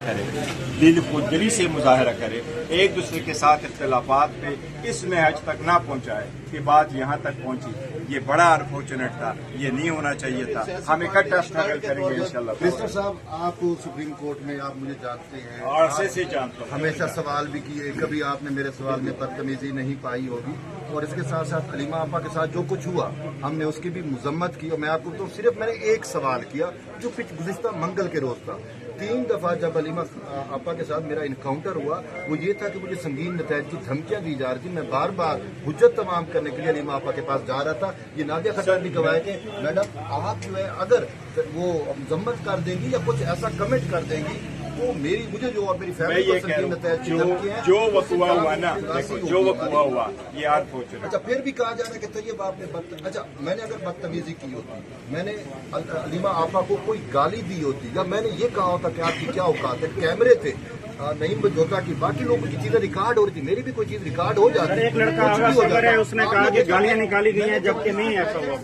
करे, दिल खुदगरी से मुजाहरा करे, एक दूसरे के साथ इख्तिलाफात पे इस महज तक ना पहुंचाए कि बात यहाँ तक पहुंची। ये बड़ा अनफॉर्चुनेट था, ये नहीं होना चाहिए था। हम इकट्ठा स्ट्रगल करेंगे इंशाल्लाह। मिनिस्टर साहब, आप सुप्रीम कोर्ट में आप मुझे जानते हैं, अरसे से जानता हूं, हमेशा सवाल भी किए, कभी आपने मेरे सवाल में बदतमीजी नहीं पाई होगी। और इसके साथ साथ हलीमा आपा के साथ जो कुछ हुआ हमने उसकी भी मजम्मत की। और मैं आपको तो सिर्फ मैंने एक सवाल किया जो गुज़िश्ता मंगल के रोज था। 3 दफा जब हलीमा आपा के साथ मेरा इनकाउंटर हुआ वो ये था कि मुझे संगीन नतैज की धमकियां दी जा रही थी। मैं बार बार हुज्जत तमाम करने के लिए हलीमा आपा के पास जा रहा था। ये नादिया खट्टर भी गवाए थे, मैडम आप जो है अगर वो मजम्मत कर देंगी या कुछ ऐसा कमेंट कर देंगी तो मुझे जो और मेरी फैमिली को संगीन नतैज की धमकियां जो वक़ुआ हुआ ना, जो वक़ुआ हुआ ये अनफॉर्चुनेट। अच्छा, फिर भी कहा जा रहा है कि तैयब आपने अच्छा, मैंने अगर बदतमीजी की होती, मैंने हलीमा आपा को कोई गाली दी होती या मैंने ये कहा होता कि आपकी क्या औकात है, कैमरे थे नईम बजोता की, बाकी लोगों की चीजें रिकॉर्ड हो रही थी, मेरी भी कोई चीज रिकॉर्ड हो जाती। एक लड़का है उसने कहा कि गालियां निकाली गई हैं जबकि नहीं ऐसा हुआ।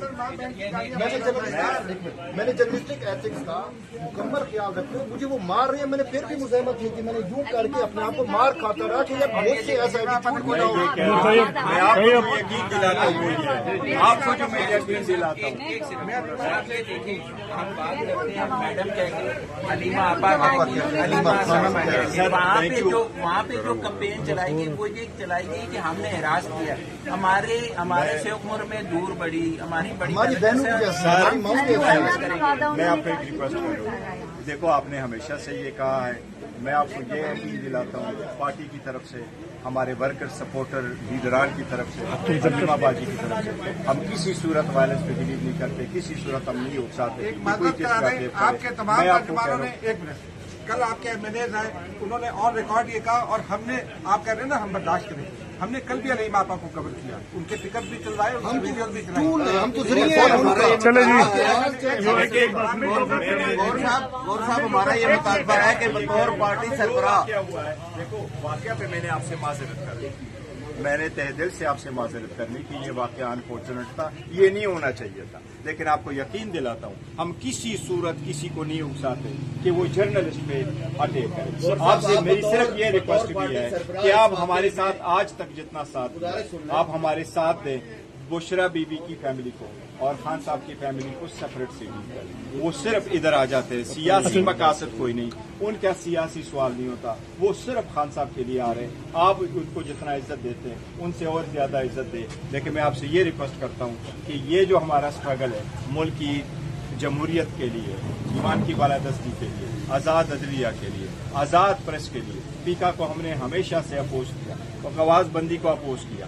मैंने जर्नलिस्टिक एथिक्स का मुकम्मल ख्याल रखते हुए मुझे वो मार रहे हैं, मैंने फिर भी मुज़ाहमत की थी। मैंने यूं करके अपने आप को मार खाता रहा कि यार मुझसे ऐसा एटीट्यूड बनाओ। मैं आपको यकीन दिलाता हूँ, आपको जो मैं यकीन दिलाता हूँ, हम बात करते हैं मैडम कहेंगे, हलीमा आपा कहेंगे, हलीमा वहाँ पे जो कैंपेन चलाएगी वो ये चलाएगी कि हमने हिरास किया, हमारे से उम्र में दूर बढ़ी, हमारी बहनों मैं आपको एक रिक्वेस्ट करूँ। देखो, आपने हमेशा से ये कहा है, मैं आपको ये यकीन दिलाता हूँ पार्टी की तरफ से, हमारे वर्कर सपोर्टर लीडरान की तरफ से, हलीमा बाजी की तरफ से, हम किसी सूरत वायलेंस पे बिलीव नहीं करते, किसी सूरत हम नहीं उकसाते। आपके तमाम तर्जुमानों ने एक मिनट, कल आपके एमएलएज आए, उन्होंने ऑन रिकॉर्ड ये कहा और हमने, आप कह रहे हैं ना हम बर्दाश्त करें, हमने कल भी हलीमा आपा को कवर किया, उनके पिकअप भी चल रहा है, उनकी वीडियो भी चलाई। हम तो चले गौर साहब हमारा ये मुतालबा है कि बतौर पार्टी सरबराह, देखो वाकया पे मैंने आपसे माजरत कर दी, मैंने तहे दिल से आपसे माजरत करनी कि ये वाकया अनफॉर्चुनेट था, ये नहीं होना चाहिए था। लेकिन आपको यकीन दिलाता हूँ हम किसी सूरत किसी को नहीं उकसाते कि वो जर्नलिस्ट पे अटैक करे। आपसे मेरी सिर्फ ये रिक्वेस्ट की है कि आप हमारे साथ आज तक जितना साथ आप हमारे साथ दें, बुशरा बीबी की फैमिली को और खान साहब की फैमिली को सेपरेट से डील करें। वो सिर्फ इधर आ जाते हैं, सियासी मकासद कोई नहीं, उनका सियासी सवाल नहीं होता, वो सिर्फ खान साहब के लिए आ रहे हैं। आप उनको जितना इज्जत देते हैं उनसे और ज्यादा इज्जत दें। लेकिन मैं आपसे ये रिक्वेस्ट करता हूँ कि ये जो हमारा स्ट्रगल है मुल्क की जमहूरियत के लिए, ईमान की बालादस्ती के लिए, आज़ाद अदलिया के लिए, आज़ाद प्रेस के लिए, पीका को हमने हमेशा से अपोज किया और गवाज़ बंदी को अपोज किया।